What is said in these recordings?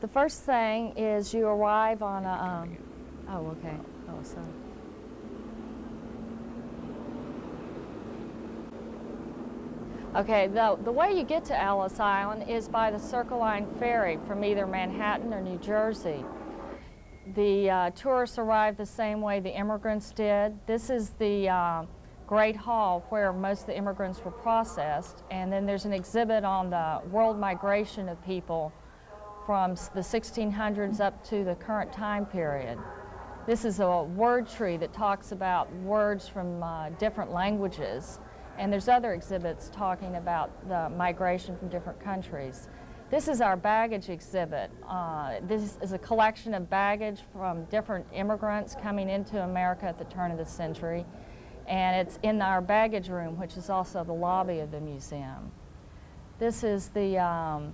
The first thing is you arrive on a, oh, okay. Oh, sorry. Okay, the way you get to Ellis Island is by the Circle Line ferry from either Manhattan or New Jersey. The tourists arrive the same way the immigrants did. This is the Great Hall where most of the immigrants were processed, and then there's an exhibit on the world migration of people from the 1600s up to the current time period. This is a word tree that talks about words from different languages. And there's other exhibits talking about the migration from different countries. This is our baggage exhibit. This is a collection of baggage from different immigrants coming into America at the turn of the century. And it's in our baggage room, which is also the lobby of the museum. This is the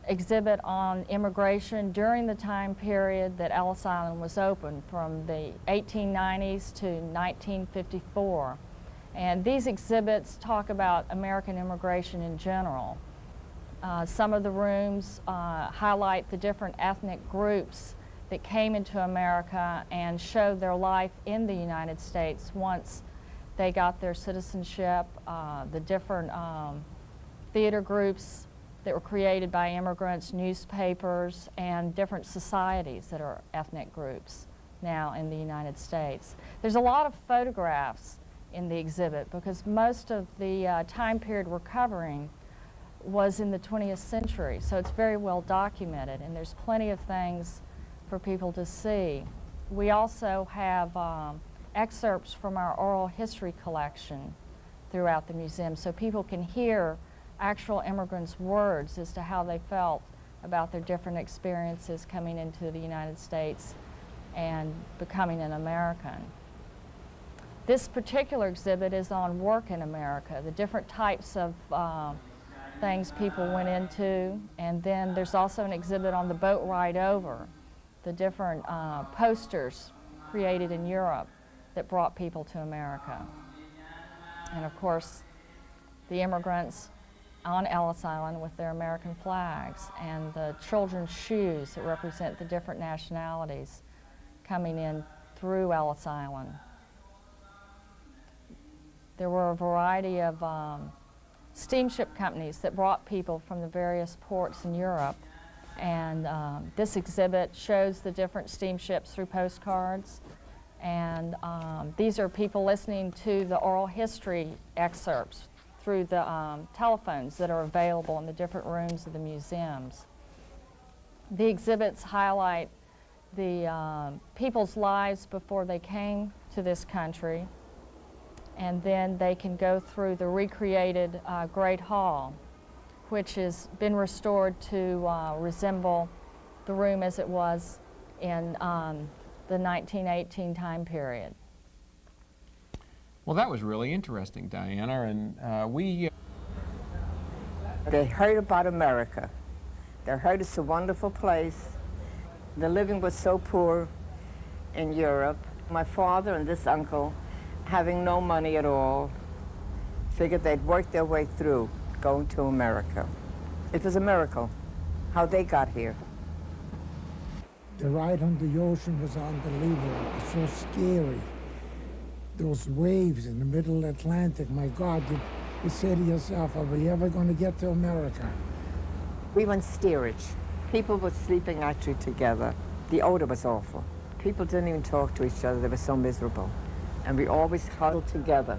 exhibit on immigration during the time period that Ellis Island was open, from the 1890s to 1954. And these exhibits talk about American immigration in general. Some of the rooms highlight the different ethnic groups that came into America and showed their life in the United States once they got their citizenship, the different theater groups that were created by immigrants, newspapers, and different societies that are ethnic groups now in the United States. There's a lot of photographs in the exhibit because most of the time period we're covering was in the 20th century, so it's very well documented, and there's plenty of things for people to see. We also have excerpts from our oral history collection throughout the museum, so people can hear actual immigrants' words as to how they felt about their different experiences coming into the United States and becoming an American. This particular exhibit is on work in America, the different types of things people went into, and then there's also an exhibit on the boat ride over, the different posters created in Europe that brought people to America. And of course, the immigrants on Ellis Island with their American flags, and the children's shoes that represent the different nationalities coming in through Ellis Island. There were a variety of steamship companies that brought people from the various ports in Europe, and this exhibit shows the different steamships through postcards, and these are people listening to the oral history excerpts through the telephones that are available in the different rooms of the museums. The exhibits highlight the people's lives before they came to this country, and then they can go through the recreated Great Hall, which has been restored to resemble the room as it was in the 1918 time period. Well, that was really interesting, Diana, and They heard about America. They heard it's a wonderful place. The living was so poor in Europe. My father and this uncle, having no money at all, figured they'd work their way through going to America. It was a miracle how they got here. The ride on the ocean was unbelievable. It was so scary. Those waves in the middle of the Atlantic, my God, you say to yourself, are we ever going to get to America? We went steerage. People were sleeping actually together. The odor was awful. People didn't even talk to each other. They were so miserable. And we always huddled together.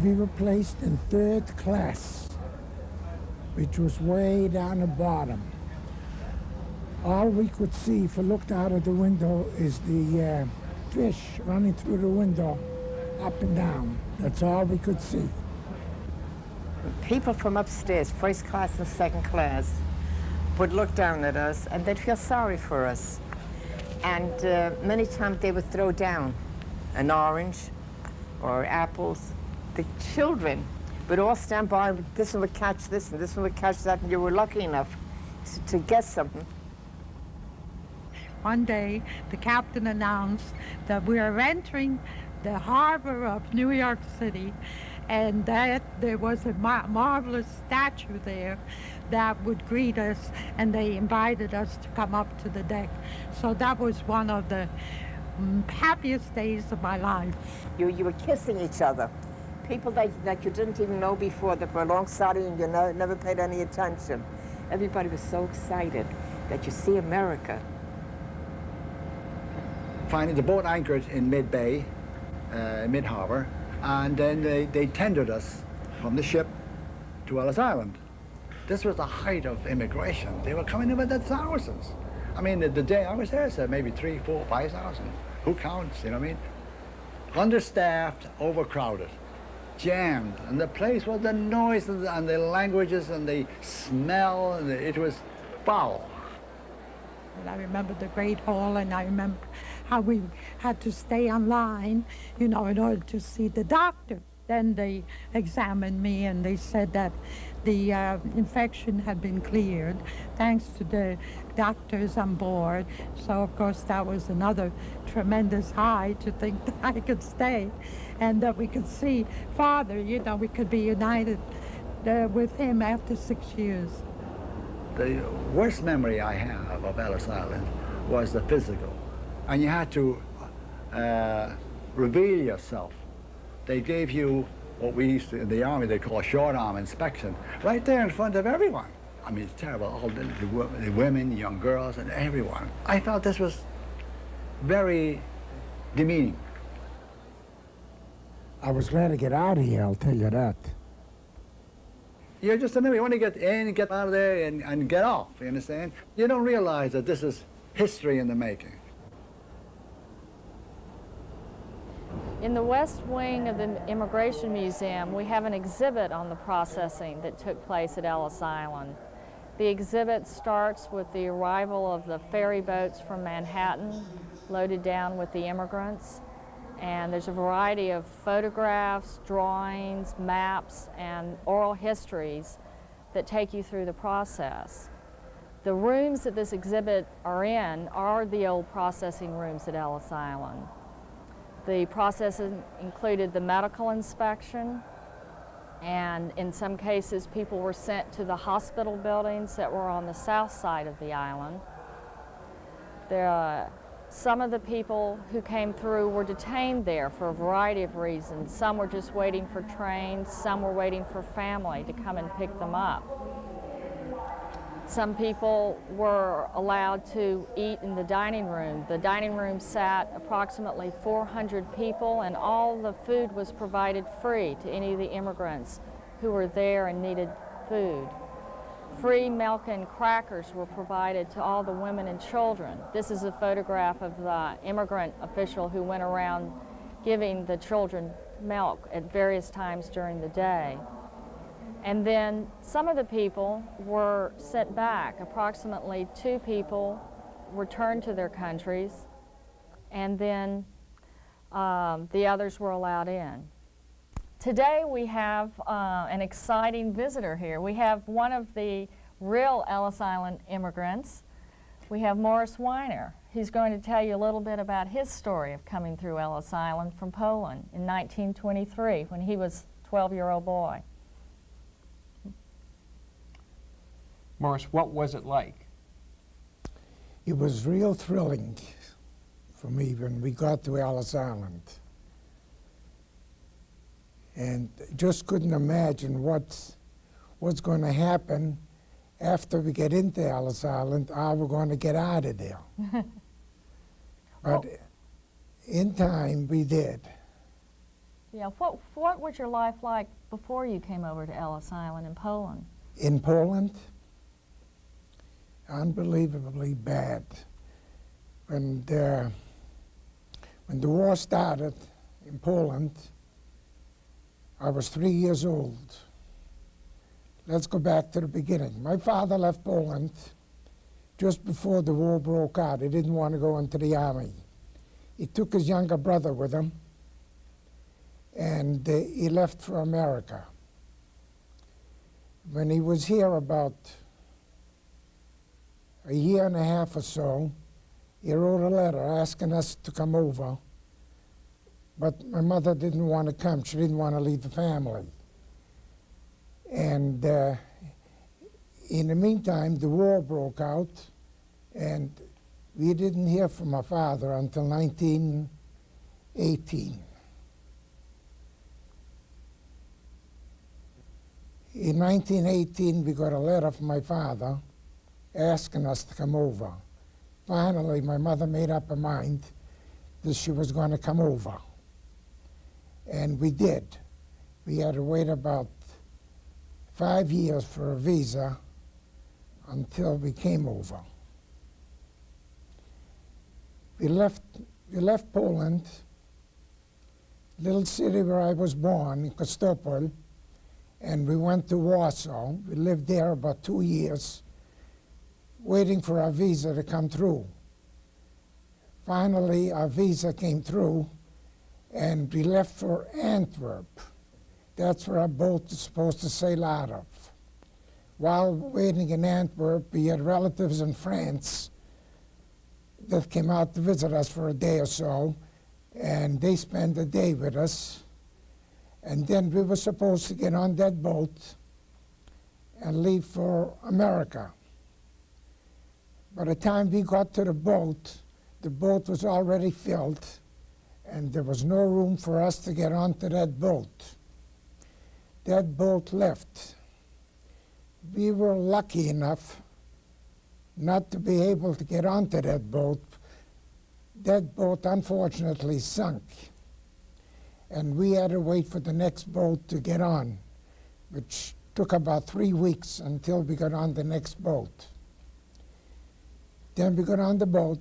We were placed in third class, which was way down the bottom. All we could see, if we looked out of the window, is the fish running through the window, up and down. That's all we could see. People from upstairs, first class and second class, would look down at us and they'd feel sorry for us. And many times they would throw down an orange or apples. The children would all stand by, this one would catch this and this one would catch that, and you were lucky enough to get something. One day, the captain announced that we are entering the harbor of New York City, and that there was a marvelous statue there that would greet us, and they invited us to come up to the deck. So that was one of the happiest days of my life. You were kissing each other. People that you didn't even know before that were alongside you and you never paid any attention. Everybody was so excited that you see America. Finally, the boat anchored in mid-bay, mid-harbor, and then they tendered us from the ship to Ellis Island. This was the height of immigration. They were coming in by the thousands. I mean, the day I was there, said maybe 3, 4, 5,000. Who counts, you know what I mean? Understaffed, overcrowded, jammed, and the place was the noise and the languages and the smell, and it was foul. And I remember the Great Hall, and I remember how we had to stay online, you know, in order to see the doctor. Then they examined me, and they said that the infection had been cleared thanks to the doctors on board. So, of course, that was another tremendous high to think that I could stay and that we could see Father, you know, we could be united with him after 6 years. The worst memory I have of Ellis Island was the physical. And you had to reveal yourself. They gave you what we used to, in the Army, they call a short arm inspection, right there in front of everyone. I mean, it's terrible, all the women, young girls, and everyone. I felt this was very demeaning. I was glad to get out of here, I'll tell you that. You're just a member. You want to get in, get out of there, and get off, you understand? You don't realize that this is history in the making. In the West Wing of the Immigration Museum, we have an exhibit on the processing that took place at Ellis Island. The exhibit starts with the arrival of the ferry boats from Manhattan, loaded down with the immigrants. And there's a variety of photographs, drawings, maps, and oral histories that take you through the process. The rooms that this exhibit are in are the old processing rooms at Ellis Island. The processing included the medical inspection, and in some cases people were sent to the hospital buildings that were on the south side of the island. Some of the people who came through were detained there for a variety of reasons. Some were just waiting for trains, some were waiting for family to come and pick them up. Some people were allowed to eat in the dining room. The dining room sat approximately 400 people, and all the food was provided free to any of the immigrants who were there and needed food. Free milk and crackers were provided to all the women and children. This is a photograph of the immigrant official who went around giving the children milk at various times during the day. And then some of the people were sent back. Approximately 2 people returned to their countries, and then the others were allowed in. Today we have an exciting visitor here. We have one of the real Ellis Island immigrants. We have Morris Weiner. He's going to tell you a little bit about his story of coming through Ellis Island from Poland in 1923 when he was a 12-year-old boy. Morris, what was it like? It was real thrilling for me when we got to Ellis Island. And just couldn't imagine what's going to happen after we get into Ellis Island, how we're going to get out of there. But in time, we did. Yeah, what was your life like before you came over to Ellis Island in Poland? In Poland, unbelievably bad. When the war started in Poland, I was 3 years old. Let's go back to the beginning. My father left Poland just before the war broke out. He didn't want to go into the army. He took his younger brother with him, and he left for America. When he was here about a year and a half or so, he wrote a letter asking us to come over but my mother didn't want to come. She didn't want to leave the family. And in the meantime, the war broke out, and we didn't hear from my father until 1918. In 1918, we got a letter from my father asking us to come over. Finally, my mother made up her mind that she was going to come over. And we did. We had to wait about 5 years for a visa until we came over. We left Poland, little city where I was born, in Kostopol, and we went to Warsaw. We lived there about 2 years, waiting for our visa to come through. Finally, our visa came through, and we left for Antwerp. That's where our boat is supposed to sail out of. While waiting in Antwerp, we had relatives in France that came out to visit us for a day or so, and they spent a day with us. And then we were supposed to get on that boat and leave for America. By the time we got to the boat was already filled, and there was no room for us to get onto that boat. That boat left. We were lucky enough not to be able to get onto that boat. That boat unfortunately sunk, and we had to wait for the next boat to get on, which took about 3 weeks until we got on the next boat. Then we got on the boat.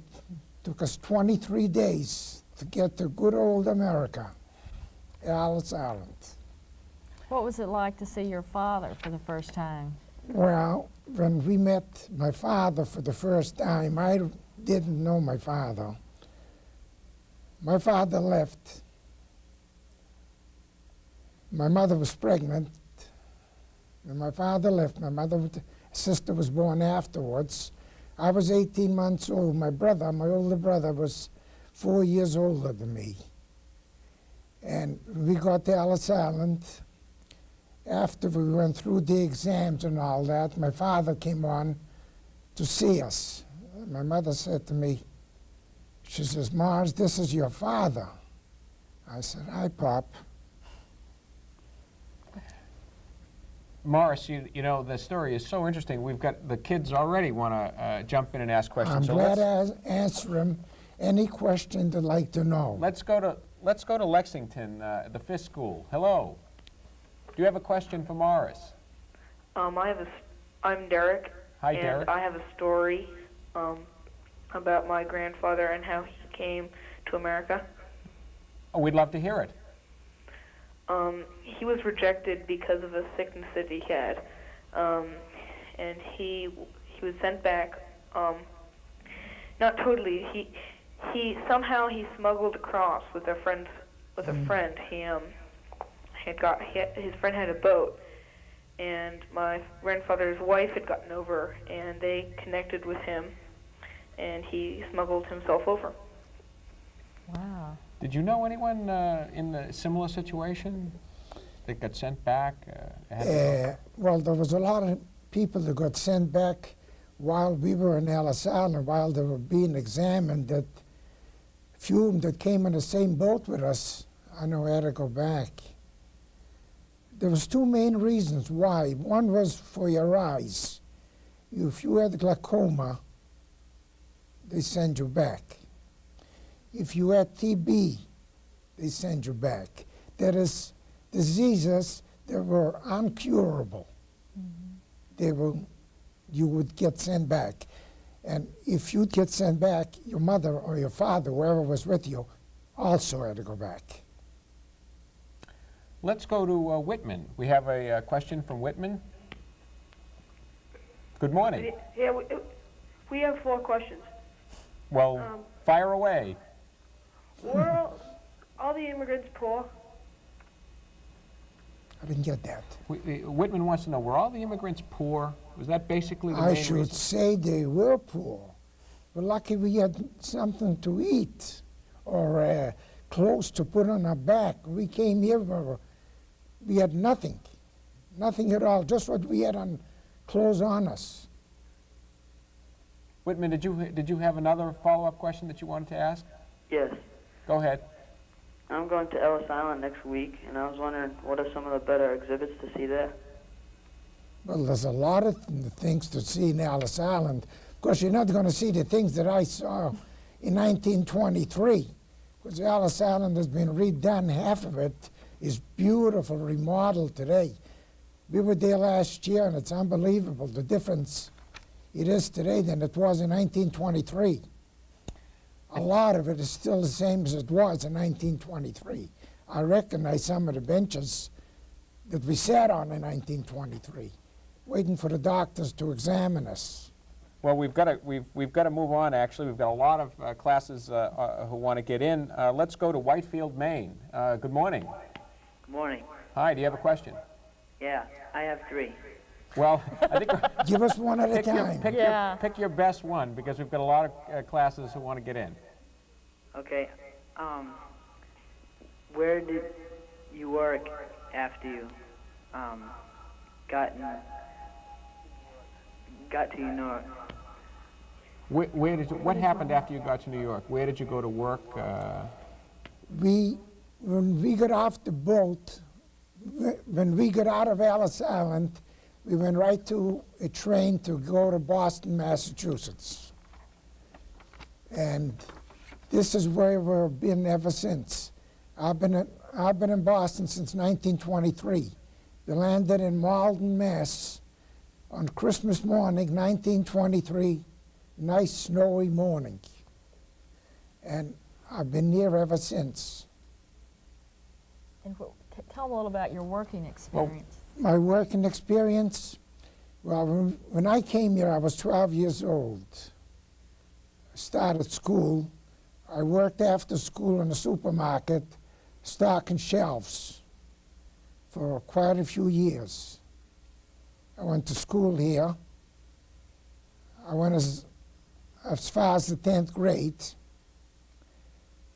Took us 23 days to get to good old America, Ellis Island. What was it like to see your father for the first time? Well, when we met my father for the first time, I didn't know my father. My father left. My mother was pregnant. When my father left, my sister was born afterwards. I was 18 months old. My older brother, was 4 years older than me. And we got to Ellis Island. After we went through the exams and all that, my father came on to see us. My mother said to me, she says, "Mars, this is your father." I said, "Hi, Pop." Morris, you know, the story is so interesting. We've got the kids already want to jump in and ask questions. I'm so glad to answer them any question they'd like to know. Let's go to Lexington, the Fisk School. Hello. Do you have a question for Morris? I'm Derek. Hi, and Derek. I have a story about my grandfather and how he came to America. Oh, we'd love to hear it. He was rejected because of a sickness that he had, and he was sent back. Not totally. He somehow smuggled across with a friend. His friend had a boat, and my grandfather's wife had gotten over, and they connected with him, and he smuggled himself over. Wow. Did you know anyone in a similar situation that got sent back? Well, there was a lot of people that got sent back while we were in Ellis Island, while they were being examined. That few of them that came in the same boat with us, I know had to go back. There was two main reasons why. One was for your eyes. If you had glaucoma, they send you back. If you had TB, they send you back. That is diseases that were uncurable. Mm-hmm. You would get sent back. And if you'd get sent back, your mother or your father, whoever was with you, also had to go back. Let's go to Whitman. We have a question from Whitman. Good morning. Yeah, we have 4 questions. Well, fire away. Were all the immigrants poor? I didn't get that. Whitman wants to know, were all the immigrants poor? Was that basically the I main should reason? say they were poor. We're lucky we had something to eat or clothes to put on our back. We came here, we had nothing. Nothing at all, just what we had on clothes on us. Whitman, did you have another follow-up question that you wanted to ask? Yes. Go ahead. I'm going to Ellis Island next week, and I was wondering what are some of the better exhibits to see there? Well, there's a lot of things to see in Ellis Island. Of course, you're not going to see the things that I saw in 1923, because Ellis Island has been redone. Half of it is beautiful, remodeled today. We were there last year, and it's unbelievable the difference it is today than it was in 1923. A lot of it is still the same as it was in 1923. I recognize some of the benches that we sat on in 1923, waiting for the doctors to examine us. Well, we've got to move on. Actually, we've got a lot of classes who want to get in. Let's go to Whitefield, Maine. Good morning. Good morning. Hi. Do you have a question? Yeah, I have 3. Well, I think give us one at a time. Pick your best one, because we've got a lot of classes who want to get in. Okay. Where did you work after you got to New York? What happened after you got to New York? Where did you go to work? When we got off the boat, when we got out of Ellis Island, we went right to a train to go to Boston, Massachusetts. And this is where we've been ever since. I've been in Boston since 1923. We landed in Malden, Mass. on Christmas morning, 1923, nice snowy morning. And I've been here ever since. And tell them a little about your working experience. My working experience, well, when I came here, I was 12 years old. I started school. I worked after school in a supermarket, stocking shelves for quite a few years. I went to school here. I went as far as the 10th grade.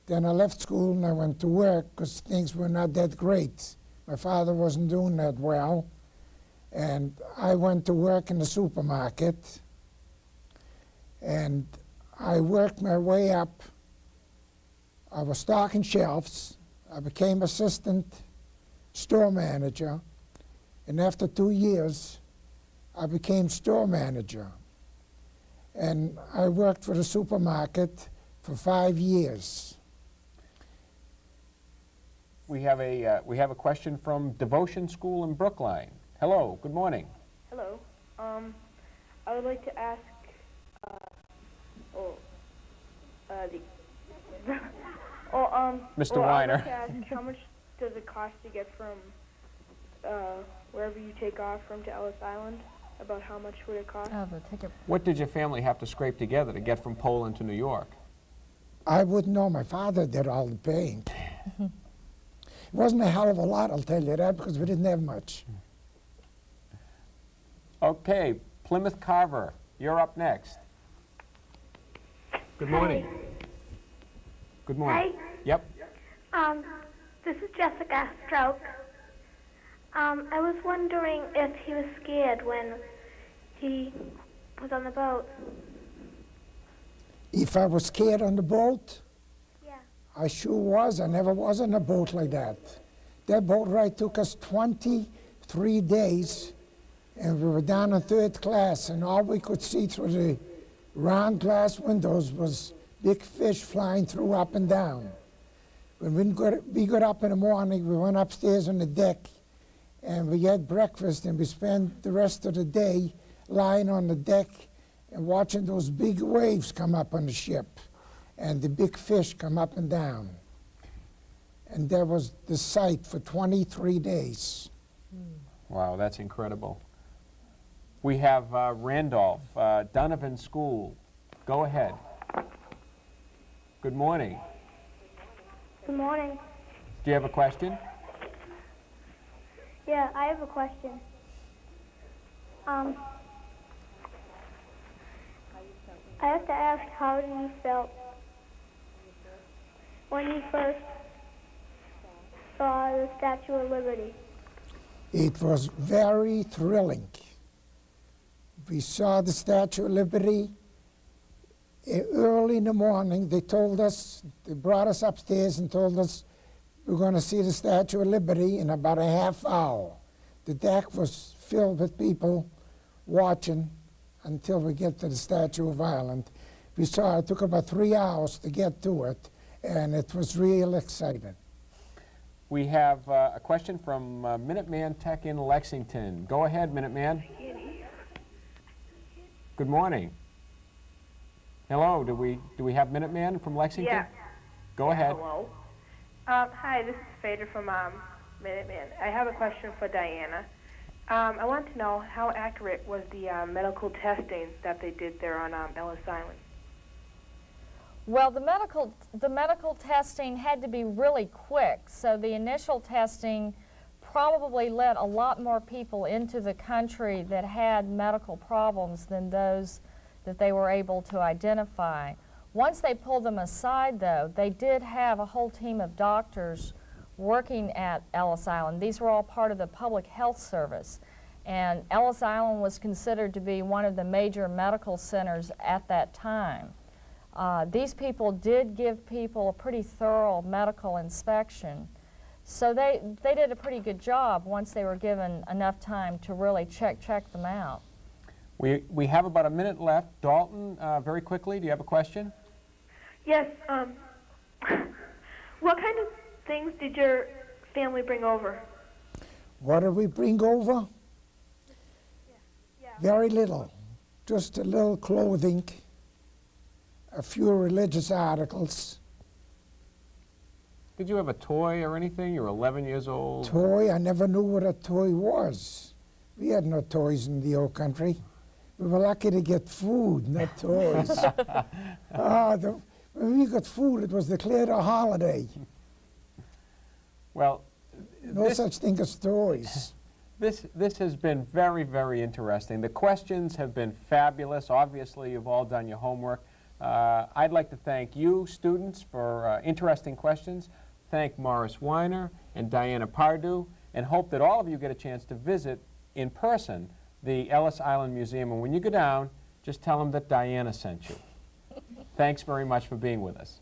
Then I left school and I went to work because things were not that great. My father wasn't doing that well. And I went to work in the supermarket. And I worked my way up. I was stocking shelves. I became assistant store manager. And after 2 years, I became store manager. And I worked for the supermarket for 5 years. We have a question from Devotion School in Brookline. Hello, good morning. Hello. I would like to ask, Mr. Weiner. Weiner. I'd like to ask, how much does it cost to get from wherever you take off from to Ellis Island? About how much would it cost? Oh, the ticket. What did your family have to scrape together to get from Poland to New York? I wouldn't know. My father did all the paying. It wasn't a hell of a lot, I'll tell you that, because we didn't have much. Okay, Plymouth Carver, you're up next. Good morning. Good morning. Hi. Yep. This is Jessica Stroke. I was wondering if he was scared when he was on the boat. If I was scared on the boat? Yeah. I sure was. I never was on a boat like that. That boat ride took us 23 days, and we were down in 3rd class, and all we could see through the round glass windows was big fish flying through up and down. When we got up in the morning, we went upstairs on the deck, and we had breakfast, and we spent the rest of the day lying on the deck and watching those big waves come up on the ship and the big fish come up and down. And that was the sight for 23 days. Wow, that's incredible. We have Randolph, Donovan School. Go ahead. Good morning. Good morning. Do you have a question? Yeah, I have a question. I have to ask, how you felt when you first saw the Statue of Liberty? It was very thrilling. We saw the Statue of Liberty early in the morning. They brought us upstairs and told us we're going to see the Statue of Liberty in about a half hour. The deck was filled with people watching until we get to the Statue of Ireland. We saw it took about 3 hours to get to it, and it was real exciting. We have a question from Minuteman Tech in Lexington. Go ahead, Minuteman. Good morning. Hello, do we have Minuteman from Lexington? Yeah. Go ahead. Hello. Hi, this is Phaedra from Minuteman. I have a question for Diana. I want to know how accurate was the medical testing that they did there on Ellis Island? Well, the medical testing had to be really quick, so the initial testing probably let a lot more people into the country that had medical problems than those that they were able to identify. Once they pulled them aside, though, they did have a whole team of doctors working at Ellis Island. These were all part of the Public Health Service, and Ellis Island was considered to be one of the major medical centers at that time. These people did give people a pretty thorough medical inspection, so they did a pretty good job once they were given enough time to really check them out. We have about a minute left. Dalton, very quickly, do you have a question? Yes. What kind of things did your family bring over? What did we bring over? Very little. Just a little clothing, a few religious articles. Did you have a toy or anything? You were 11 years old. Toy? I never knew what a toy was. We had no toys in the old country. We were lucky to get food, not toys. When we got food, it was declared a holiday. Well, no such thing as toys. This has been very, very interesting. The questions have been fabulous. Obviously, you've all done your homework. I'd like to thank you, students, for interesting questions. Thank Morris Weiner and Diana Pardue, and hope that all of you get a chance to visit in person the Ellis Island Museum. And when you go down, just tell them that Diana sent you. Thanks very much for being with us.